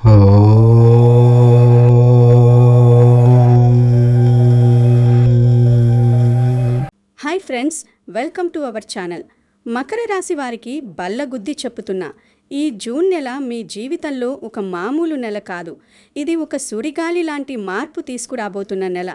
Hi friends, welcome to our channel. Makar రాశి వారికి బల్లగుద్ది చెప్పుతున్నా, ఈ జూన్ నెల మీ జీవితంలో ఒక మామూలు నెల కాదు. ఇది ఒక సుడిగాలి లాంటి మార్పు తీసుకురాబోతున్న నెల.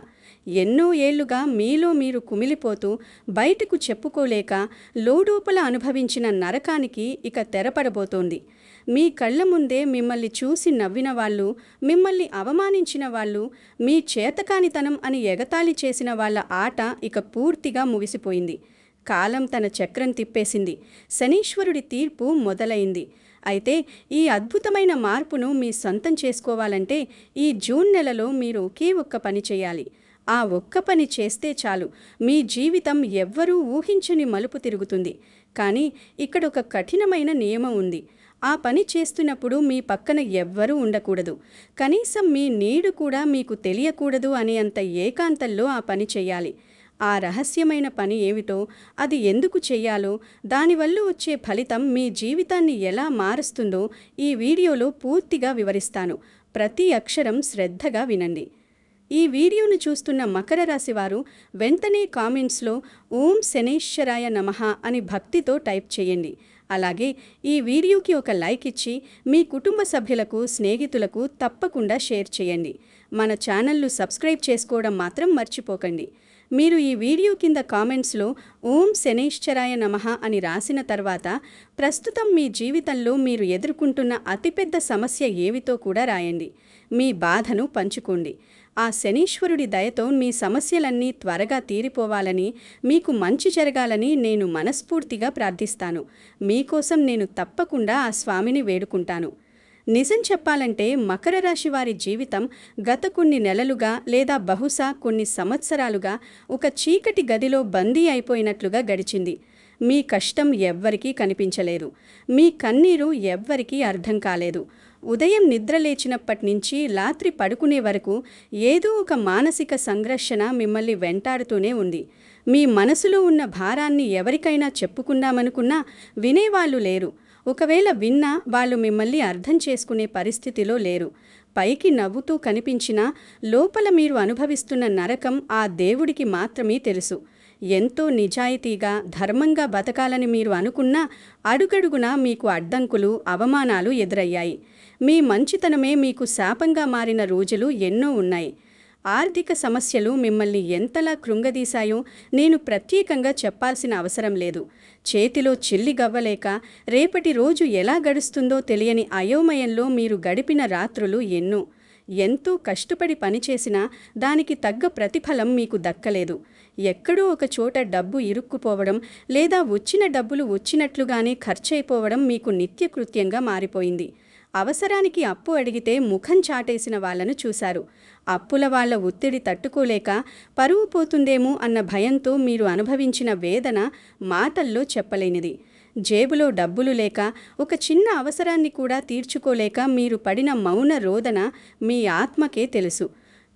ఎన్నో ఏళ్లుగా మీలో మీరు కుమిలిపోతూ బయటకు చెప్పుకోలేక లోడూపల అనుభవించిన నరకానికి ఇక తెరపడబోతోంది. మీ కళ్ళ ముందే మిమ్మల్ని చూసి నవ్విన వాళ్ళు, మిమ్మల్ని అవమానించిన వాళ్ళు, మీ చేతకానితనం అని ఎగతాళి చేసిన వాళ్ళ ఆట ఇక పూర్తిగా ముగిసిపోయింది. కాలం తన చక్రం తిప్పేసింది. శనీశ్వరుడి తీర్పు మొదలైంది. అయితే ఈ అద్భుతమైన మార్పును మీ సొంతం చేసుకోవాలంటే ఈ జూన్ నెలలో మీరు ఒకే ఒక్క పని చేయాలి. ఆ ఒక్క పని చేస్తే చాలు, మీ జీవితం ఎవ్వరూ ఊహించని మలుపు తిరుగుతుంది. కానీ ఇక్కడ ఒక కఠినమైన నియమం ఉంది. ఆ పని చేస్తున్నప్పుడు మీ పక్కన ఎవ్వరూ ఉండకూడదు. కనీసం మీ నీడు కూడా మీకు తెలియకూడదు అనే అంత ఏకాంతంలో ఆ పని చేయాలి. ఆ రహస్యమైన పని ఏమిటో, అది ఎందుకు చెయ్యాలో, దానివల్ల వచ్చే ఫలితం మీ జీవితాన్ని ఎలా మారుస్తుందో ఈ వీడియోలో పూర్తిగా వివరిస్తాను. ప్రతి అక్షరం శ్రద్ధగా వినండి. ఈ వీడియోను చూస్తున్న మకర రాశి వారు వెంటనే కామెంట్స్లో ఓం శనైశ్వరాయ నమః అని భక్తితో టైప్ చేయండి. అలాగే ఈ వీడియోకి ఒక లైక్ ఇచ్చి మీ కుటుంబ సభ్యులకు, స్నేహితులకు తప్పకుండా షేర్ చేయండి. మన ఛానల్ను సబ్స్క్రైబ్ చేసుకోవడం మాత్రం మర్చిపోకండి. మీరు ఈ వీడియో కింద కామెంట్స్లో ఓం శనైశ్వరాయ నమః అని రాసిన తర్వాత ప్రస్తుతం మీ జీవితంలో మీరు ఎదుర్కొంటున్న అతిపెద్ద సమస్య ఏమిటో కూడా రాయండి. మీ బాధను పంచుకోండి. ఆ శనీశ్వరుడి దయతో మీ సమస్యలన్నీ త్వరగా తీరిపోవాలని, మీకు మంచి జరగాలని నేను మనస్ఫూర్తిగా ప్రార్థిస్తాను. మీకోసం నేను తప్పకుండా ఆ స్వామిని వేడుకుంటాను. నిజం చెప్పాలంటే మకర రాశి వారి జీవితం గత కొన్ని నెలలుగా లేదా బహుశా కొన్ని సంవత్సరాలుగా ఒక చీకటి గదిలో బందీ అయిపోయినట్లుగా గడిచింది. మీ కష్టం ఎవ్వరికీ కనిపించలేదు. మీ కన్నీరు ఎవ్వరికీ అర్థం కాలేదు. ఉదయం నిద్ర లేచినప్పటి నుంచి రాత్రి పడుకునే వరకు ఏదో ఒక మానసిక సంఘర్షణ మిమ్మల్ని వెంటాడుతూనే ఉంది. మీ మనసులో ఉన్న భారాన్ని ఎవరికైనా చెప్పుకుందామనుకున్నా వినేవాళ్ళు లేరు. ఒకవేళ విన్నా వాళ్ళు మిమ్మల్ని అర్థం చేసుకునే పరిస్థితిలో లేరు. పైకి నవ్వుతూ కనిపించినా లోపల మీరు అనుభవిస్తున్న నరకం ఆ దేవుడికి మాత్రమే తెలుసు. ఎంతో నిజాయితీగా, ధర్మంగా బతకాలని మీరు అనుకున్నా అడుగడుగునా మీకు అడ్డంకులు, అవమానాలు ఎదురయ్యాయి. మీ మంచితనమే మీకు శాపంగా మారిన రోజులు ఎన్నో ఉన్నాయి. ఆర్థిక సమస్యలు మిమ్మల్ని ఎంతలా కృంగదీశాయో నేను ప్రత్యేకంగా చెప్పాల్సిన అవసరం లేదు. చేతిలో చిల్లి గవ్వలేక రేపటి రోజు ఎలా గడుస్తుందో తెలియని అయోమయంలో మీరు గడిపిన రాత్రులు ఎన్నో. ఎంతో కష్టపడి పనిచేసినా దానికి తగ్గ ప్రతిఫలం మీకు దక్కలేదు. ఎక్కడో ఒక చోట డబ్బు ఇరుక్కుపోవడం, లేదా వచ్చిన డబ్బులు వచ్చినట్లుగానే ఖర్చయిపోవడం మీకు నిత్యకృత్యంగా మారిపోయింది. అవసరానికి అప్పు అడిగితే ముఖం చాటేసిన వాళ్లను చూశారు. అప్పుల వాళ్ల ఒత్తిడి తట్టుకోలేక పరువు పోతుందేమో అన్న భయంతో మీరు అనుభవించిన వేదన మాటల్లో చెప్పలేనిది. జేబులో డబ్బులు లేక, ఒక చిన్న అవసరాన్ని కూడా తీర్చుకోలేక మీరు పడిన మౌన రోదన మీ ఆత్మకే తెలుసు.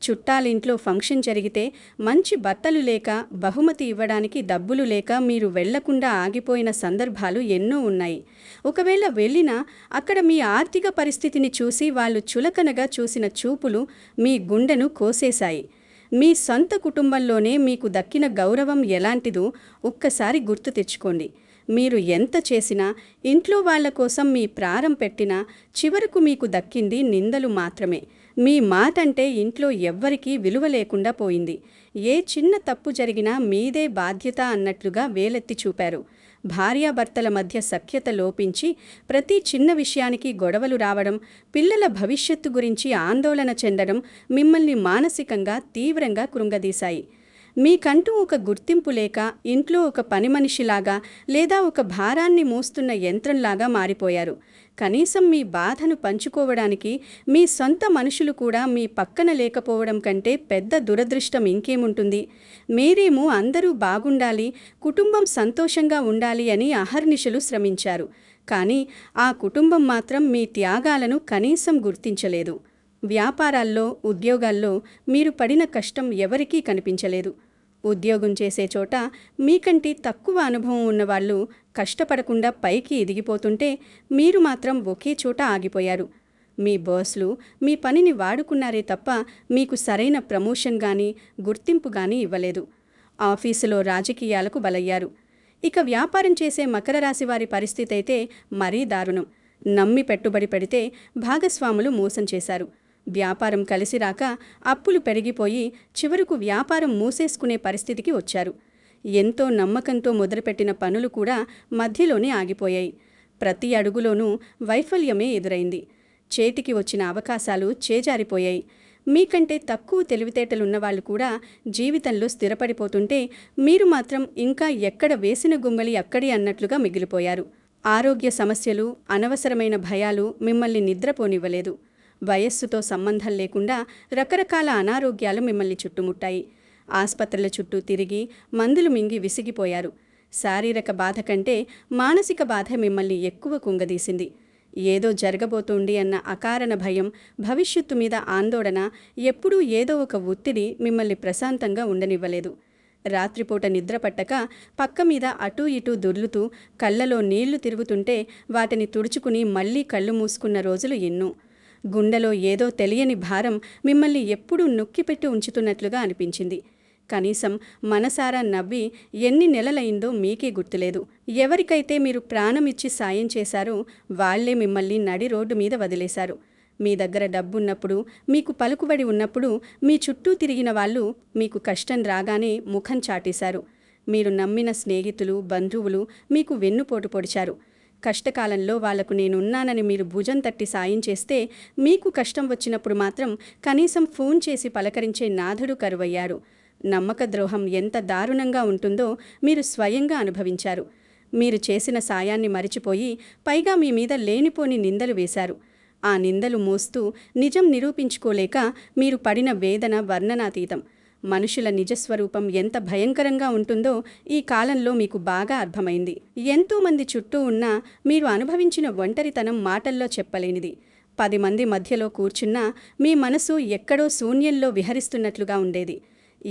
చుట్టాలింట్లో ఫంక్షన్ జరిగితే మంచి బట్టలు లేక, బహుమతి ఇవ్వడానికి డబ్బులు లేక మీరు వెళ్లకుండా ఆగిపోయిన సందర్భాలు ఎన్నో ఉన్నాయి. ఒకవేళ వెళ్ళినా అక్కడ మీ ఆర్థిక పరిస్థితిని చూసి వాళ్ళు చులకనగా చూసిన చూపులు మీ గుండెను కోసేశాయి. మీ సొంత కుటుంబంలోనే మీకు దక్కిన గౌరవం ఎలాంటిదో ఒక్కసారి గుర్తు తెచ్చుకోండి. మీరు ఎంత చేసినా, ఇంట్లో వాళ్ల కోసం మీ ప్రారం పెట్టినా చివరకు మీకు దక్కింది నిందలు మాత్రమే. మీ మాటంటే ఇంట్లో ఎవ్వరికీ విలువ లేకుండా పోయింది. ఏ చిన్న తప్పు జరిగినా మీదే బాధ్యత అన్నట్లుగా వేలెత్తి చూపారు. భార్యాభర్తల మధ్య సఖ్యత లోపించి ప్రతి చిన్న విషయానికి గొడవలు రావడం, పిల్లల భవిష్యత్తు గురించి ఆందోళన చెందడం మిమ్మల్ని మానసికంగా తీవ్రంగా కృంగదీశాయి. మీకంటూ ఒక గుర్తింపు లేక ఇంట్లో ఒక పని మనిషిలాగా లేదా ఒక భారాన్ని మోస్తున్న యంత్రంలాగా మారిపోయారు. కనీసం మీ బాధను పంచుకోవడానికి మీ సొంత మనుషులు కూడా మీ పక్కన లేకపోవడం కంటే పెద్ద దురదృష్టం ఇంకేముంటుంది. మీరేమో అందరూ బాగుండాలి, కుటుంబం సంతోషంగా ఉండాలి అని అహర్నిశలు శ్రమించారు. కానీ ఆ కుటుంబం మాత్రం మీ త్యాగాలను కనీసం గుర్తించలేదు. వ్యాపారాల్లో, ఉద్యోగాల్లో మీరు పడిన కష్టం ఎవరికీ కనిపించలేదు. ఉద్యోగం చేసే చోట మీకంటే తక్కువ అనుభవం ఉన్నవాళ్ళు కష్టపడకుండా పైకి ఎదిగిపోతుంటే మీరు మాత్రం ఒకే చోట ఆగిపోయారు. మీ బాస్లు మీ పనిని వాడుకున్నారే తప్ప మీకు సరైన ప్రమోషన్ గానీ గుర్తింపు గానీ ఇవ్వలేదు. ఆఫీసులో రాజకీయాలకు బలయ్యారు. ఇక వ్యాపారం చేసే మకర రాశి వారి పరిస్థితి అయితే మరీ దారుణం. నమ్మి పెట్టుబడి పెడితే భాగస్వాములు మోసం చేశారు. వ్యాపారం కలిసి రాక అప్పులు పెరిగిపోయి చివరకు వ్యాపారం మూసేసుకునే పరిస్థితికి వచ్చారు. ఎంతో నమ్మకంతో మొదలుపెట్టిన పనులు కూడా మధ్యలోనే ఆగిపోయాయి. ప్రతి అడుగులోనూ వైఫల్యమే ఎదురైంది. చేతికి వచ్చిన అవకాశాలు చేజారిపోయాయి. మీకంటే తక్కువ తెలివితేటలున్నవాళ్లు కూడా జీవితంలో స్థిరపడిపోతుంటే మీరు మాత్రం ఇంకా ఎక్కడ వేసిన గుమ్మలి అక్కడి అన్నట్లుగా మిగిలిపోయారు. ఆరోగ్య సమస్యలు, అనవసరమైన భయాలు మిమ్మల్ని నిద్రపోనివ్వలేదు. వయస్సుతో సంబంధం లేకుండా రకరకాల అనారోగ్యాలు మిమ్మల్ని చుట్టుముట్టాయి. ఆస్పత్రుల చుట్టూ తిరిగి మందులు మింగి విసిగిపోయారు. శారీరక బాధ కంటే మానసిక బాధ మిమ్మల్ని ఎక్కువ కుంగదీసింది. ఏదో జరగబోతోంది అన్న అకారణ భయం, భవిష్యత్తు మీద ఆందోళన, ఎప్పుడూ ఏదో ఒక ఒత్తిడి మిమ్మల్ని ప్రశాంతంగా ఉండనివ్వలేదు. రాత్రిపూట నిద్రపట్టక పక్క మీద అటూ ఇటూ దొర్లుతూ కళ్ళలో నీళ్లు తిరుగుతుంటే వాటిని తుడుచుకుని మళ్లీ కళ్ళు మూసుకున్న రోజులు ఎన్నో. గుండెలో ఏదో తెలియని భారం మిమ్మల్ని ఎప్పుడూ నొక్కిపెట్టి ఉంచుతున్నట్లుగా అనిపించింది. కనీసం మనసారా నవ్వి ఎన్ని నెలలైందో మీకే గుర్తులేదు. ఎవరికైతే మీరు ప్రాణమిచ్చి సాయం చేశారో వాళ్లే మిమ్మల్ని నడి రోడ్డు మీద వదిలేశారు. మీ దగ్గర డబ్బున్నప్పుడు, మీకు పలుకుబడి ఉన్నప్పుడు మీ చుట్టూ తిరిగిన వాళ్ళు మీకు కష్టం రాగానే ముఖం చాటేశారు. మీరు నమ్మిన స్నేహితులు, బంధువులు మీకు వెన్నుపోటు పొడిచారు. కష్టకాలంలో వాళ్లకు నేనున్నానని మీరు భుజం తట్టి సాయం చేస్తే మీకు కష్టం వచ్చినప్పుడు మాత్రం కనీసం ఫోన్ చేసి పలకరించే నాథుడు కరువయ్యారు. నమ్మక ద్రోహం ఎంత దారుణంగా ఉంటుందో మీరు స్వయంగా అనుభవించారు. మీరు చేసిన సాయాన్ని మరిచిపోయి పైగా మీ మీద లేనిపోని నిందలు వేశారు. ఆ నిందలు మోస్తూ నిజం నిరూపించుకోలేక మీరు పడిన వేదన వర్ణనాతీతం. మనుషుల నిజస్వరూపం ఎంత భయంకరంగా ఉంటుందో ఈ కాలంలో మీకు బాగా అర్థమైంది. ఎంతోమంది చుట్టూ ఉన్నా మీరు అనుభవించిన ఒంటరితనం మాటల్లో చెప్పలేనిది. 10 మంది మధ్యలో కూర్చున్నా మీ మనసు ఎక్కడో శూన్యంలో విహరిస్తున్నట్లుగా ఉండేది.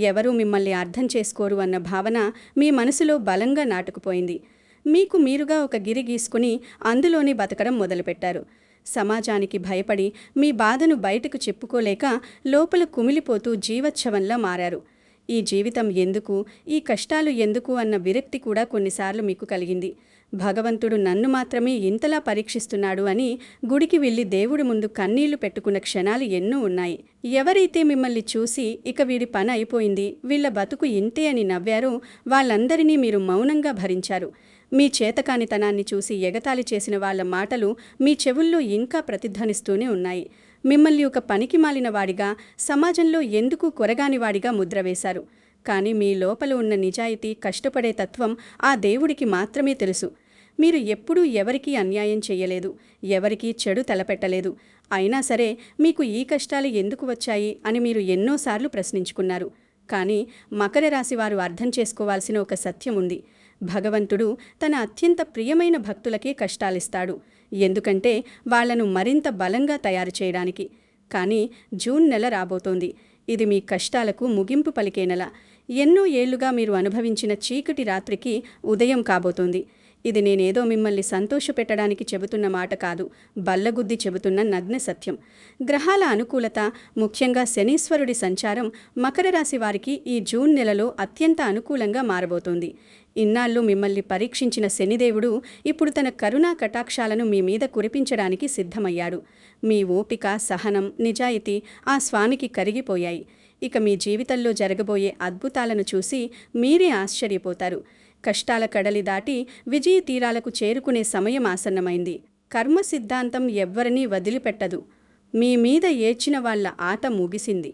ఎవరూ మిమ్మల్ని అర్థం చేసుకోరు అన్న భావన మీ మనసులో బలంగా నాటుకుపోయింది. మీకు మీరుగా ఒక గిరి గీసుకుని అందులోనే బతకడం మొదలుపెట్టారు. సమాజానికి భయపడి మీ బాధను బయటకు చెప్పుకోలేక లోపల కుమిలిపోతూ జీవచ్ఛవంలా మారారు. ఈ జీవితం ఎందుకు, ఈ కష్టాలు ఎందుకు అన్న విరక్తి కూడా కొన్నిసార్లు మీకు కలిగింది. భగవంతుడు నన్ను మాత్రమే ఇంతలా పరీక్షిస్తున్నాడు అని గుడికి వెళ్లి దేవుడి ముందు కన్నీళ్లు పెట్టుకున్న క్షణాలు ఎన్నో ఉన్నాయి. ఎవరైతే మిమ్మల్ని చూసి ఇక వీడి పని అయిపోయింది, వీళ్ల బతుకు ఇంతే అని నవ్వారో వాళ్ళందరినీ మీరు మౌనంగా భరించారు. మీ చేతకానితనాన్ని చూసి ఎగతాళి చేసిన వాళ్ల మాటలు మీ చెవుల్లో ఇంకా ప్రతిధ్వనిస్తూనే ఉన్నాయి. మిమ్మల్ని ఒక పనికి మాలిన వాడిగా, సమాజంలో ఎందుకు కొరగానివాడిగా ముద్రవేశారు. కానీ మీ లోపల ఉన్న నిజాయితీ, కష్టపడే తత్వం ఆ దేవుడికి మాత్రమే తెలుసు. మీరు ఎప్పుడూ ఎవరికీ అన్యాయం చెయ్యలేదు, ఎవరికీ చెడు తలపెట్టలేదు. అయినా సరే మీకు ఈ కష్టాలు ఎందుకు వచ్చాయి అని మీరు ఎన్నోసార్లు ప్రశ్నించుకున్నారు. కానీ మకర రాశి వారు అర్థం చేసుకోవాల్సిన ఒక సత్యం ఉంది. భగవంతుడు తన అత్యంత ప్రియమైన భక్తులకే కష్టాలిస్తాడు. ఎందుకంటే వాళ్లను మరింత బలంగా తయారు చేయడానికి. కానీ జూన్ నెల రాబోతోంది. ఇది మీ కష్టాలకు ముగింపు పలికే నెల. ఎన్నో ఏళ్లుగా మీరు అనుభవించిన చీకటి రాత్రికి ఉదయం కాబోతోంది. ఇది నేనేదో మిమ్మల్ని సంతోషపెట్టడానికి చెబుతున్న మాట కాదు, బల్లగుద్ది చెబుతున్న నగ్న సత్యం. గ్రహాల అనుకూలత, ముఖ్యంగా శనీశ్వరుడి సంచారం మకర రాశి వారికి ఈ జూన్ నెలలో అత్యంత అనుకూలంగా మారబోతోంది. ఇన్నాళ్ళు మిమ్మల్ని పరీక్షించిన శనిదేవుడు ఇప్పుడు తన కరుణా కటాక్షాలను మీ మీద కురిపించడానికి సిద్ధమయ్యాడు. మీ ఓపిక, సహనం, నిజాయితీ ఆ స్వామికి కరిగిపోయాయి. ఇక మీ జీవితంలో జరగబోయే అద్భుతాలను చూసి మీరే ఆశ్చర్యపోతారు. కష్టాల కడలి దాటి విజయ తీరాలకు చేరుకునే సమయం ఆసన్నమైంది. కర్మ సిద్ధాంతం ఎవ్వరినీ వదిలిపెట్టదు. మీ మీద ఏడ్చిన వాళ్ల ఆట ముగిసింది.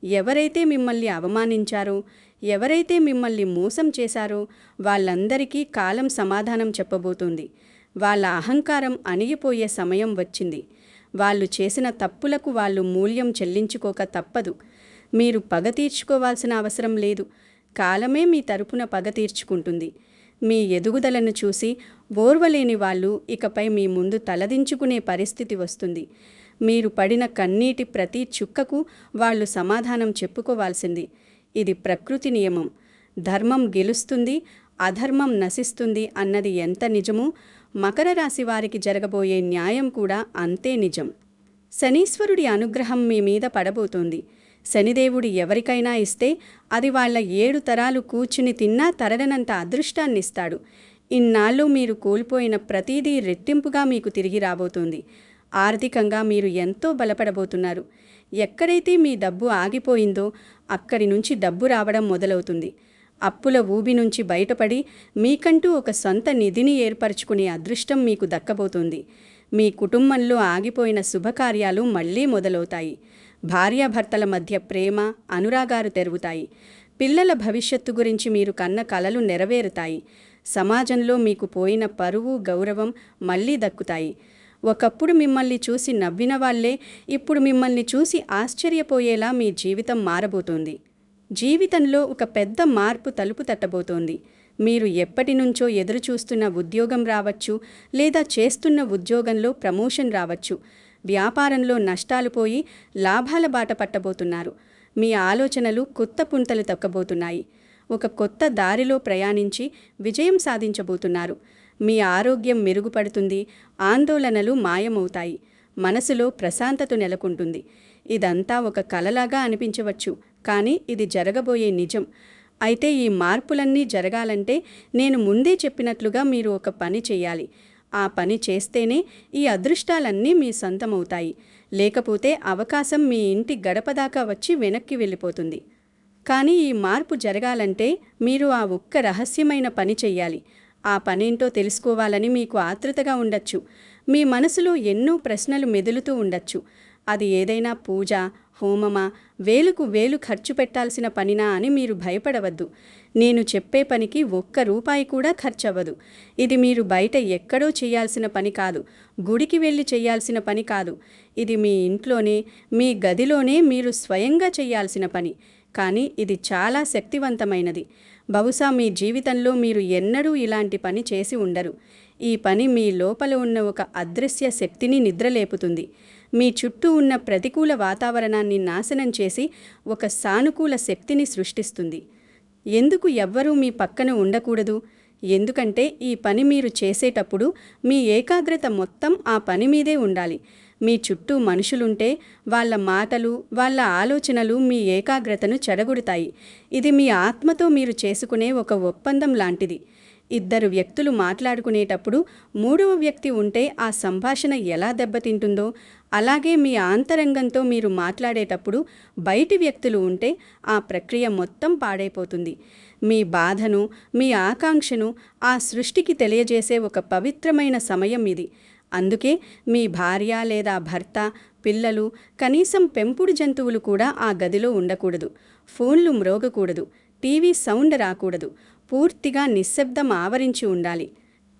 ఎవరైతే మిమ్మల్ని అవమానించారో, ఎవరైతే మిమ్మల్ని మోసం చేశారో వాళ్ళందరికీ కాలం సమాధానం చెప్పబోతోంది. వాళ్ళ అహంకారం అణిగిపోయే సమయం వచ్చింది. వాళ్ళు చేసిన తప్పులకు వాళ్ళు మూల్యం చెల్లించుకోక తప్పదు. మీరు పగ తీర్చుకోవాల్సిన అవసరం లేదు. కాలమే మీ తరపున పగ తీర్చుకుంటుంది. మీ ఎదుగుదలను చూసి ఓర్వలేని వాళ్ళు ఇకపై మీ ముందు తలదించుకునే పరిస్థితి వస్తుంది. మీరు పడిన కన్నీటి ప్రతి చుక్కకు వాళ్ళు సమాధానం చెప్పుకోవాల్సింది. ఇది ప్రకృతి నియమం. ధర్మం గెలుస్తుంది, అధర్మం నశిస్తుంది అన్నది ఎంత నిజమో మకర రాశి వారికి జరగబోయే న్యాయం కూడా అంతే నిజం. శనీశ్వరుడి అనుగ్రహం మీ మీద పడబోతోంది. శనిదేవుడు ఎవరికైనా ఇస్తే అది వాళ్ళ 7 తరాలు కూర్చుని తిన్నా తరగనంత అదృష్టాన్నిస్తాడు. ఇన్నాళ్ళు మీరు కోల్పోయిన ప్రతిదీ రెట్టింపుగా మీకు తిరిగి రాబోతోంది. ఆర్థికంగా మీరు ఎంతో బలపడబోతున్నారు. ఎక్కడైతే మీ డబ్బు ఆగిపోయిందో అక్కడి నుంచి డబ్బు రావడం మొదలవుతుంది. అప్పుల ఊబి నుంచి బయటపడి మీకంటూ ఒక సొంత నిధిని ఏర్పరచుకునే అదృష్టం మీకు దక్కబోతోంది. మీ కుటుంబంలో ఆగిపోయిన శుభకార్యాలు మళ్లీ మొదలవుతాయి. భార్యాభర్తల మధ్య ప్రేమ, అనురాగాలు తెరువుతాయి. పిల్లల భవిష్యత్తు గురించి మీరు కన్న కలలు నెరవేరుతాయి. సమాజంలో మీకు పోయిన పరువు, గౌరవం మళ్లీ దక్కుతాయి. ఒకప్పుడు మిమ్మల్ని చూసి నవ్విన వాళ్లే ఇప్పుడు మిమ్మల్ని చూసి ఆశ్చర్యపోయేలా మీ జీవితం మారబోతోంది. జీవితంలో ఒక పెద్ద మార్పు తలుపు తట్టబోతోంది. మీరు ఎప్పటినుంచో ఎదురుచూస్తున్న ఉద్యోగం రావచ్చు, లేదా చేస్తున్న ఉద్యోగంలో ప్రమోషన్ రావచ్చు. వ్యాపారంలో నష్టాలు పోయి లాభాల బాట పట్టబోతున్నారు. మీ ఆలోచనలు కొత్త పుంతలు తొక్కబోతున్నాయి. ఒక కొత్త దారిలో ప్రయాణించి విజయం సాధించబోతున్నారు. మీ ఆరోగ్యం మెరుగుపడుతుంది. ఆందోళనలు మాయమవుతాయి. మనసులో ప్రశాంతత నెలకొంటుంది. ఇదంతా ఒక కలలాగా అనిపించవచ్చు, కానీ ఇది జరగబోయే నిజం. అయితే ఈ మార్పులన్నీ జరగాలంటే నేను ముందే చెప్పినట్లుగా మీరు ఒక పని చేయాలి. ఆ పని చేస్తేనే ఈ అదృష్టాలన్నీ మీ సొంతమవుతాయి. లేకపోతే అవకాశం మీ ఇంటి గడపదాకా వచ్చి వెనక్కి వెళ్ళిపోతుంది. కానీ ఈ మార్పు జరగాలంటే మీరు ఆ ఒక్క రహస్యమైన పని చెయ్యాలి. ఆ పనేంటో తెలుసుకోవాలని మీకు ఆతృతగా ఉండొచ్చు. మీ మనసులో ఎన్నో ప్రశ్నలు మెదులుతూ ఉండొచ్చు. అది ఏదైనా పూజ, హోమమా, వేలుకు వేలు ఖర్చు పెట్టాల్సిన పనినా అని మీరు భయపడవద్దు. నేను చెప్పే పనికి ₹1 కూడా ఖర్చవ్వదు. ఇది మీరు బయట ఎక్కడో చేయాల్సిన పని కాదు. గుడికి వెళ్ళి చేయాల్సిన పని కాదు. ఇది మీ ఇంట్లోనే, మీ గదిలోనే మీరు స్వయంగా చేయాల్సిన పని. కానీ ఇది చాలా శక్తివంతమైనది. బహుశా మీ జీవితంలో మీరు ఎన్నడూ ఇలాంటి పని చేసి ఉండరు. ఈ పని మీ లోపల ఉన్న ఒక అదృశ్య శక్తిని నిద్రలేపుతుంది. మీ చుట్టూ ఉన్న ప్రతికూల వాతావరణాన్ని నాశనం చేసి ఒక సానుకూల శక్తిని సృష్టిస్తుంది. ఎందుకు ఎవ్వరూ మీ పక్కన ఉండకూడదు? ఎందుకంటే ఈ పని మీరు చేసేటప్పుడు మీ ఏకాగ్రత మొత్తం ఆ పని మీదే ఉండాలి. మీ చుట్టూ మనుషులుంటే వాళ్ళ మాటలు, వాళ్ళ ఆలోచనలు మీ ఏకాగ్రతను చెడగొడతాయి. ఇది మీ ఆత్మతో మీరు చేసుకునే ఒక ఒప్పందం లాంటిది. 2 వ్యక్తులు మాట్లాడుకునేటప్పుడు 3వ వ్యక్తి ఉంటే ఆ సంభాషణ ఎలా దెబ్బతింటుందో, అలాగే మీ ఆంతరంగంతో మీరు మాట్లాడేటప్పుడు బయటి వ్యక్తులు ఉంటే ఆ ప్రక్రియ మొత్తం పాడైపోతుంది. మీ బాధను, మీ ఆకాంక్షను ఆ సృష్టికి తెలియజేసే ఒక పవిత్రమైన సమయం ఇది. అందుకే మీ భార్య లేదా భర్త, పిల్లలు, కనీసం పెంపుడు జంతువులు కూడా ఆ గదిలో ఉండకూడదు. ఫోన్లు మ్రోగకూడదు. టీవీ సౌండ్ రాకూడదు. పూర్తిగా నిశ్శబ్దం ఆవరించి ఉండాలి.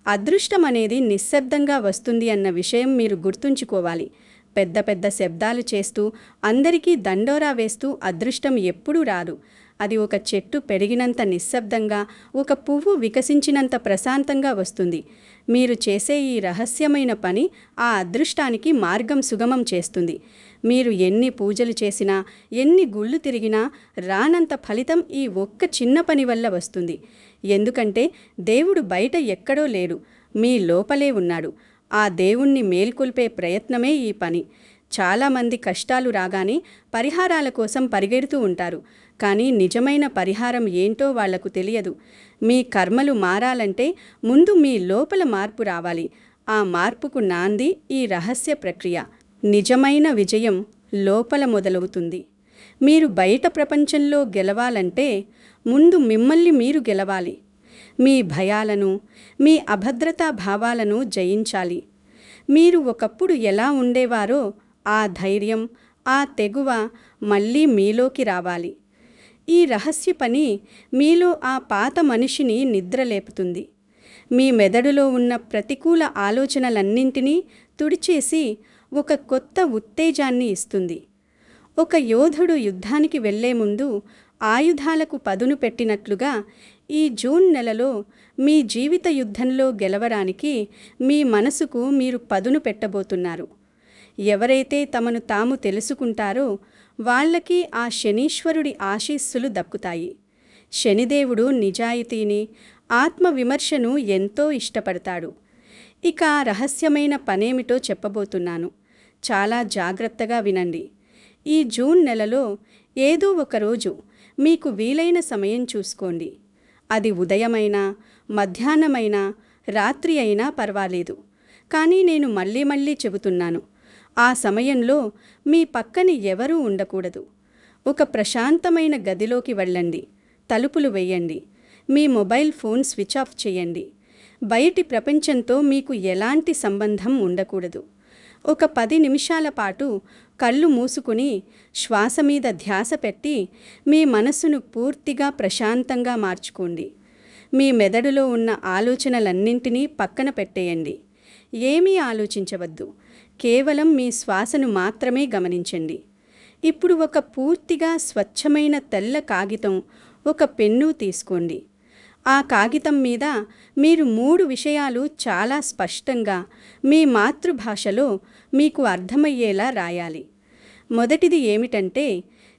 అదృష్టం అనేది నిశ్శబ్దంగా వస్తుంది అన్న విషయం మీరు గుర్తుంచుకోవాలి. పెద్ద పెద్ద శబ్దాలు చేస్తూ, అందరికీ దండోరా వేస్తూ అదృష్టం ఎప్పుడూ రాదు. అది ఒక చెట్టు పెరిగినంత నిశ్శబ్దంగా, ఒక పువ్వు వికసించినంత ప్రశాంతంగా వస్తుంది. మీరు చేసే ఈ రహస్యమైన పని ఆ అదృష్టానికి మార్గం సుగమం చేస్తుంది. మీరు ఎన్ని పూజలు చేసినా, ఎన్ని గుళ్ళు తిరిగినా రానంత ఫలితం ఈ ఒక్క చిన్న పని వల్ల వస్తుంది. ఎందుకంటే దేవుడు బయట ఎక్కడో లేడు, మీ లోపలే ఉన్నాడు. ఆ దేవుణ్ణి మేల్కొల్పే ప్రయత్నమే ఈ పని. చాలామంది కష్టాలు రాగానే పరిహారాల కోసం పరిగెడుతూ ఉంటారు. కానీ నిజమైన పరిహారం ఏంటో వాళ్లకు తెలియదు. మీ కర్మలు మారాలంటే ముందు మీ లోపల మార్పు రావాలి. ఆ మార్పుకు నాంది ఈ రహస్య ప్రక్రియ. నిజమైన విజయం లోపల మొదలవుతుంది. మీరు బయట ప్రపంచంలో గెలవాలంటే ముందు మిమ్మల్ని మీరు గెలవాలి. మీ భయాలను, మీ అభద్రతా భావాలను జయించాలి. మీరు ఒకప్పుడు ఎలా ఉండేవారో ఆ ధైర్యం, ఆ తెగువ మళ్ళీ మీలోకి రావాలి. ఈ రహస్య పని మీలో ఆ పాత మనిషిని నిద్రలేపుతుంది. మీ మెదడులో ఉన్న ప్రతికూల ఆలోచనలన్నింటినీ తుడిచేసి ఒక కొత్త ఉత్తేజాన్ని ఇస్తుంది. ఒక యోధుడు యుద్ధానికి వెళ్లే ముందు ఆయుధాలకు పదును పెట్టినట్లుగా ఈ జూన్ నెలలో మీ జీవిత యుద్ధంలో గెలవడానికి మీ మనసుకు మీరు పదును పెట్టబోతున్నారు. ఎవరైతే తమను తాము తెలుసుకుంటారో వాళ్ళకి ఆ శనీశ్వరుడి ఆశీస్సులు దక్కుతాయి. శనిదేవుడు నిజాయితీని, ఆత్మవిమర్శను ఎంతో ఇష్టపడతాడు. ఇక రహస్యమైన పనేమిటో చెప్పబోతున్నాను. చాలా జాగ్రత్తగా వినండి. ఈ జూన్ నెలలో ఏదో ఒక రోజు మీకు వీలైన సమయం చూసుకోండి. అది ఉదయమైనా, మధ్యాహ్నమైనా, రాత్రి అయినా పర్వాలేదు. కానీ నేను మళ్ళీ మళ్ళీ చెబుతున్నాను, ఆ సమయంలో మీ పక్కన ఎవరూ ఉండకూడదు. ఒక ప్రశాంతమైన గదిలోకి వెళ్ళండి. తలుపులు వేయండి. మీ మొబైల్ ఫోన్ స్విచ్ ఆఫ్ చేయండి. బయటి ప్రపంచంతో మీకు ఎలాంటి సంబంధం ఉండకూడదు. ఒక 10 నిమిషాల పాటు కళ్ళు మూసుకుని శ్వాస మీద ధ్యాస పెట్టి మీ మనస్సును పూర్తిగా ప్రశాంతంగా మార్చుకోండి. మీ మెదడులో ఉన్న ఆలోచనలన్నింటినీ పక్కన పెట్టేయండి. ఏమీ ఆలోచించవద్దు. కేవలం మీ శ్వాసను మాత్రమే గమనించండి. ఇప్పుడు ఒక పూర్తిగా స్వచ్ఛమైన తెల్ల కాగితం, ఒక పెన్ను తీసుకోండి. ఆ కాగితం మీద మీరు 3 విషయాలు చాలా స్పష్టంగా మీ మాతృభాషలో మీకు అర్థమయ్యేలా రాయాలి. మొదటిది ఏమిటంటే,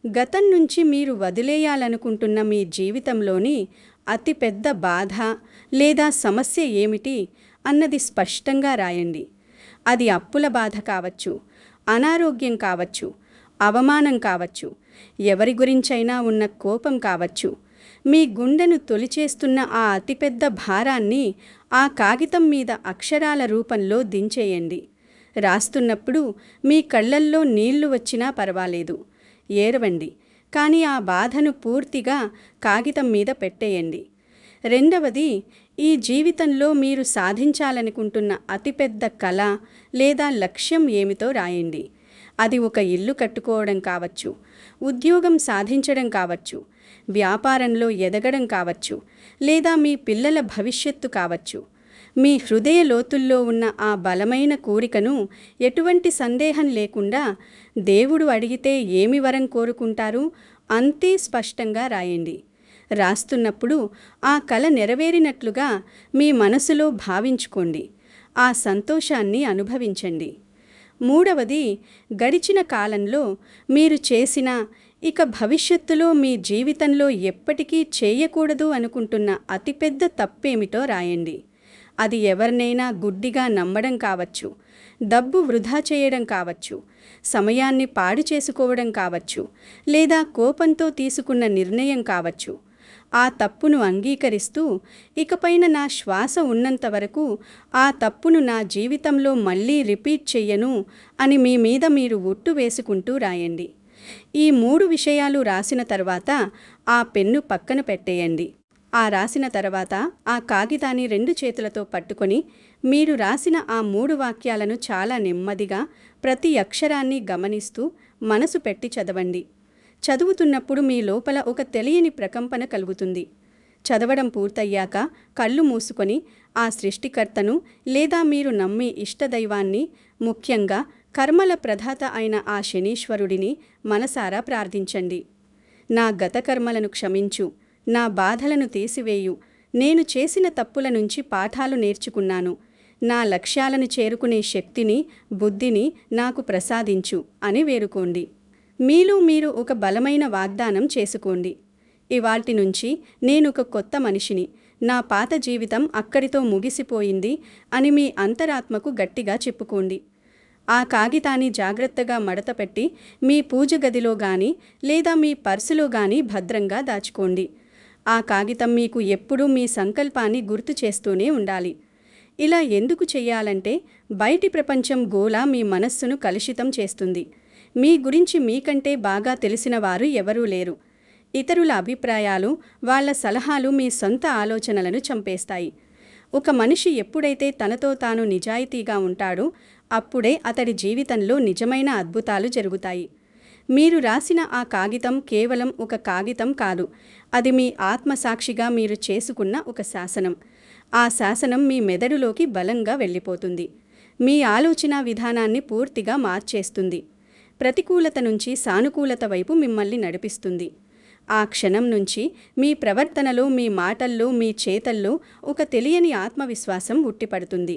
గతం నుంచి మీరు వదిలేయాలనుకుంటున్న మీ జీవితంలోని అతిపెద్ద బాధ లేదా సమస్య ఏమిటి అన్నది స్పష్టంగా రాయండి. అది అప్పుల బాధ కావచ్చు, అనారోగ్యం కావచ్చు, అవమానం కావచ్చు, ఎవరి గురించైనా ఉన్న కోపం కావచ్చు. మీ గుండెను తొలిచేస్తున్న ఆ అతిపెద్ద భారాన్ని ఆ కాగితం మీద అక్షరాల రూపంలో దించేయండి. రాస్తున్నప్పుడు మీ కళ్ళల్లో నీళ్లు వచ్చినా పర్వాలేదు, ఏడవండి. కానీ ఆ బాధను పూర్తిగా కాగితం మీద పెట్టేయండి. రెండవది, ఈ జీవితంలో మీరు సాధించాలనుకుంటున్న అతిపెద్ద కళ లేదా లక్ష్యం ఏమిటో రాయండి. అది ఒక ఇల్లు కట్టుకోవడం కావచ్చు, ఉద్యోగం సాధించడం కావచ్చు, వ్యాపారంలో ఎదగడం కావచ్చు, లేదా మీ పిల్లల భవిష్యత్తు కావచ్చు. మీ హృదయ లోతుల్లో ఉన్న ఆ బలమైన కోరికను ఎటువంటి సందేహం లేకుండా దేవుడు అడిగితే ఏమి వరం కోరుకుంటారు అంతే స్పష్టంగా రాయండి. రాస్తున్నప్పుడు ఆ కల నెరవేరినట్లుగా మీ మనసులో భావించుకోండి. ఆ సంతోషాన్ని అనుభవించండి. మూడవది, గడిచిన కాలంలో మీరు చేసిన, ఇక భవిష్యత్తులో మీ జీవితంలో ఎప్పటికీ చేయకూడదు అనుకుంటున్న అతిపెద్ద తప్పేమిటో రాయండి. అది ఎవరినైనా గుడ్డిగా నమ్మడం కావచ్చు, డబ్బు వృధా చేయడం కావచ్చు, సమయాన్ని పాడు చేసుకోవడం కావచ్చు, లేదా కోపంతో తీసుకున్న నిర్ణయం కావచ్చు. ఆ తప్పును అంగీకరిస్తూ, ఇకపైన నా శ్వాస ఉన్నంత వరకు ఆ తప్పును నా జీవితంలో మళ్ళీ రిపీట్ చెయ్యను అని మీ మీద మీరు ఒట్టు వేసుకుంటూ రాయండి. ఈ 3 విషయాలు రాసిన తర్వాత ఆ పెన్ను పక్కన పెట్టేయండి. ఆ రాసిన తర్వాత ఆ కాగితాన్ని 2 చేతులతో పట్టుకొని మీరు రాసిన ఆ 3 వాక్యాలను చాలా నెమ్మదిగా ప్రతి అక్షరాన్ని గమనిస్తూ మనసు పెట్టి చదవండి. చదువుతున్నప్పుడు మీ లోపల ఒక తెలియని ప్రకంపన కలుగుతుంది. చదవడం పూర్తయ్యాక కళ్ళు మూసుకొని ఆ సృష్టికర్తను లేదా మీరు నమ్మే ఇష్టదైవాన్ని, ముఖ్యంగా కర్మల ప్రదాత అయిన ఆ శనీశ్వరుడిని మనసారా ప్రార్థించండి. నా గత కర్మలను క్షమించు, నా బాధలను తీసివేయు, నేను చేసిన తప్పుల నుంచి పాఠాలు నేర్చుకున్నాను, నా లక్ష్యాలను చేరుకునే శక్తిని, బుద్ధిని నాకు ప్రసాదించు అని వేడుకోండి. మీలో మీరు ఒక బలమైన వాగ్దానం చేసుకోండి. ఇవాల్టి నుంచి నేనొక కొత్త మనిషిని, నా పాత జీవితం అక్కడితో ముగిసిపోయింది అని మీ అంతరాత్మకు గట్టిగా చెప్పుకోండి. ఆ కాగితాన్ని జాగ్రత్తగా మడతపెట్టి మీ పూజ గదిలో గాని లేదా మీ పర్సులో గాని భద్రంగా దాచుకోండి. ఆ కాగితం మీకు ఎప్పుడూ మీ సంకల్పాన్ని గుర్తు చేస్తూనే ఉండాలి. ఇలా ఎందుకు చెయ్యాలంటే, బయటి ప్రపంచం గోల మీ మనస్సును కలుషితం చేస్తుంది. మీ గురించి మీకంటే బాగా తెలిసిన వారు ఎవరూ లేరు. ఇతరుల అభిప్రాయాలు, వాళ్ళ సలహాలు మీ సొంత ఆలోచనలను చంపేస్తాయి. ఒక మనిషి ఎప్పుడైతే తనతో తాను నిజాయితీగా ఉంటాడో అప్పుడే అతడి జీవితంలో నిజమైన అద్భుతాలు జరుగుతాయి. మీరు రాసిన ఆ కాగితం కేవలం ఒక కాగితం కాదు, అది మీ ఆత్మసాక్షిగా మీరు చేసుకున్న ఒక శాసనం. ఆ శాసనం మీ మెదడులోకి బలంగా వెళ్ళిపోతుంది. మీ ఆలోచన విధానాన్ని పూర్తిగా మార్చేస్తుంది. ప్రతికూలత నుంచి సానుకూలత వైపు మిమ్మల్ని నడిపిస్తుంది. ఆ క్షణం నుంచి మీ ప్రవర్తనలో, మీ మాటల్లో, మీ చేతల్లో ఒక తెలియని ఆత్మవిశ్వాసం ఉట్టిపడుతుంది.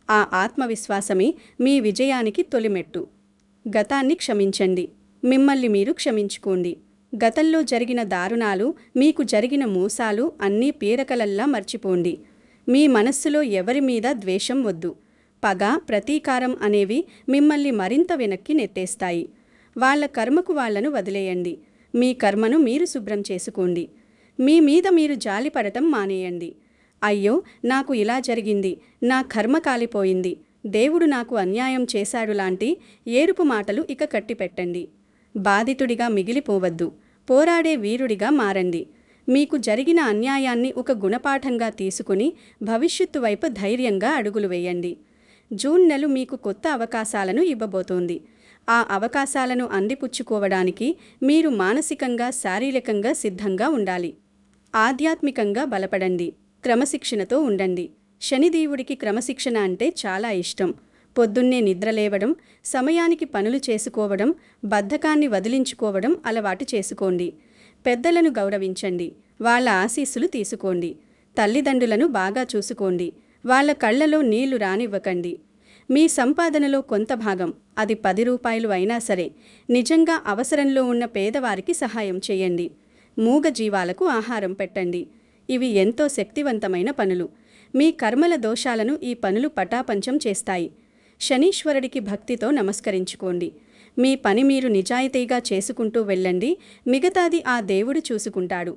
ఆ ఆత్మవిశ్వాసమే మీ విజయానికి తొలిమెట్టు. గతాన్ని క్షమించండి. మిమ్మల్ని మీరు క్షమించుకోండి. గతంలో జరిగిన దారుణాలు, మీకు జరిగిన మోసాలు అన్నీ పీడకలల్లా మర్చిపోండి. మీ మనస్సులో ఎవరి మీద ద్వేషం వద్దు. పగ, ప్రతీకారం అనేవి మిమ్మల్ని మరింత వెనక్కి నెట్టేస్తాయి. వాళ్ళ కర్మకు వాళ్లను వదిలేయండి. మీ కర్మను మీరు శుభ్రం చేసుకోండి. మీ మీద మీరు జాలిపడటం మానేయండి. అయ్యో, నాకు ఇలా జరిగింది, నా కర్మ కాలిపోయింది, దేవుడు నాకు అన్యాయం చేశాడు లాంటి ఏడుపు మాటలు ఇక కట్టిపెట్టండి. బాధితుడిగా మిగిలిపోవద్దు. పోరాడే వీరుడిగా మారండి. మీకు జరిగిన అన్యాయాన్ని ఒక గుణపాఠంగా తీసుకుని భవిష్యత్తు వైపు ధైర్యంగా అడుగులు వేయండి. జూన్ నెల మీకు కొత్త అవకాశాలను ఇవ్వబోతోంది. ఆ అవకాశాలను అందిపుచ్చుకోవడానికి మీరు మానసికంగా, శారీరకంగా సిద్ధంగా ఉండాలి. ఆధ్యాత్మికంగా బలపడండి. క్రమశిక్షణతో ఉండండి. శనిదేవుడికి క్రమశిక్షణ అంటే చాలా ఇష్టం. పొద్దున్నే నిద్రలేవడం, సమయానికి పనులు చేసుకోవడం, బద్ధకాన్ని వదిలించుకోవడం అలవాటు చేసుకోండి. పెద్దలను గౌరవించండి. వాళ్ళ ఆశీస్సులు తీసుకోండి. తల్లిదండ్రులను బాగా చూసుకోండి. వాళ్ళ కళ్లలో నీళ్లు రానివ్వకండి. మీ సంపాదనలో కొంత భాగం, అది 10 రూపాయలు అయినా సరే, నిజంగా అవసరంలో ఉన్న పేదవారికి సహాయం చేయండి. మూగ జీవాలకు ఆహారం పెట్టండి. ఇవి ఎంతో శక్తివంతమైన పనులు. మీ కర్మల దోషాలను ఈ పనులు పటాపంచం చేస్తాయి. శనీశ్వరుడికి భక్తితో నమస్కరించుకోండి. మీ పని మీరు నిజాయితీగా చేసుకుంటూ వెళ్ళండి. మిగతాది ఆ దేవుడు చూసుకుంటాడు.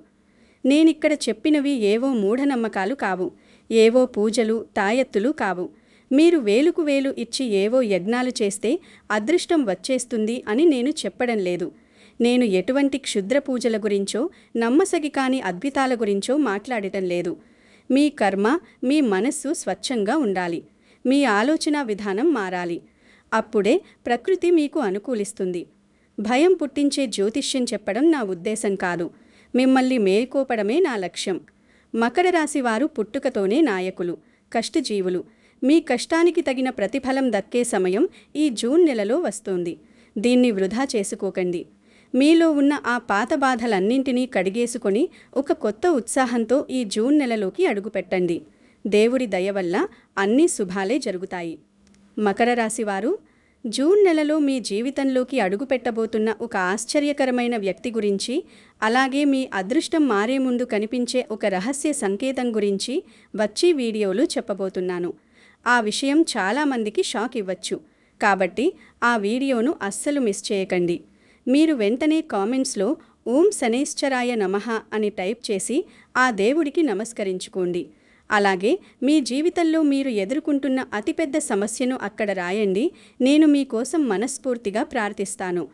నేనిక్కడ చెప్పినవి ఏవో మూఢనమ్మకాలు కావు. ఏవో పూజలు, తాయెత్తులు కావు. మీరు వేలుకు వేలు ఇచ్చి ఏవో యజ్ఞాలు చేస్తే అదృష్టం వచ్చేస్తుంది అని నేను చెప్పడం లేదు. నేను ఎటువంటి క్షుద్ర పూజల గురించో, నమ్మసగి కాని అద్భుతాల గురించో మాట్లాడటం లేదు. మీ కర్మ, మీ మనస్సు స్వచ్ఛంగా ఉండాలి. మీ ఆలోచన విధానం మారాలి. అప్పుడే ప్రకృతి మీకు అనుకూలిస్తుంది. భయం పుట్టించే జ్యోతిష్యం చెప్పడం నా ఉద్దేశం కాదు. మిమ్మల్ని మేల్కోపడమే నా లక్ష్యం. మకర రాశి వారు పుట్టుకతోనే నాయకులు, కష్టజీవులు. మీ కష్టానికి తగిన ప్రతిఫలం దక్కే సమయం ఈ జూన్ నెలలో వస్తోంది. దీన్ని వృధా చేసుకోకండి. మీలో ఉన్న ఆ పాత బాధలన్నింటినీ కడిగేసుకొని ఒక కొత్త ఉత్సాహంతో ఈ జూన్ నెలలోకి అడుగుపెట్టండి. దేవుడి దయ వల్ల అన్ని శుభాలే జరుగుతాయి. మకర రాశివారు, జూన్ నెలలో మీ జీవితంలోకి అడుగుపెట్టబోతున్న ఒక ఆశ్చర్యకరమైన వ్యక్తి గురించి, అలాగే మీ అదృష్టం మారే ముందు కనిపించే ఒక రహస్య సంకేతం గురించి వచ్చే వీడియోలో చెప్పబోతున్నాను. ఆ విషయం చాలామందికి షాక్ ఇవ్వచ్చు. కాబట్టి ఆ వీడియోను అస్సలు మిస్ చేయకండి. మీరు వెంటనే కామెంట్స్లో ఓం శనైశ్చరాయ నమః అని టైప్ చేసి ఆ దేవుడికి నమస్కరించుకోండి. అలాగే మీ జీవితంలో మీరు ఎదుర్కొంటున్న అతిపెద్ద సమస్యను అక్కడ రాయండి. నేను మీకోసం మనస్ఫూర్తిగా ప్రార్థిస్తాను.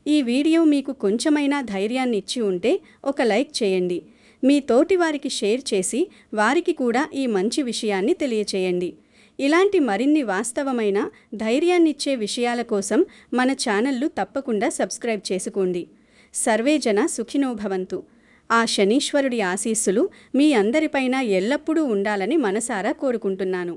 ఈ వీడియో మీకు కొంచెమైనా ధైర్యాన్ని ఇచ్చి ఉంటే ఒక లైక్ చేయండి. మీ తోటి వారికి షేర్ చేసి వారికి కూడా ఈ మంచి విషయాన్ని తెలియచేయండి. ఇలాంటి మరిన్ని వాస్తవమైన, ధైర్యాన్నిచ్చే విషయాల కోసం మన ఛానల్ను తప్పకుండా సబ్స్క్రైబ్ చేసుకోండి. సర్వేజన సుఖినో భవంతు. ఆ శనీశ్వరుడి ఆశీస్సులు మీ అందరిపైన ఎల్లప్పుడూ ఉండాలని మనసారా కోరుకుంటున్నాను.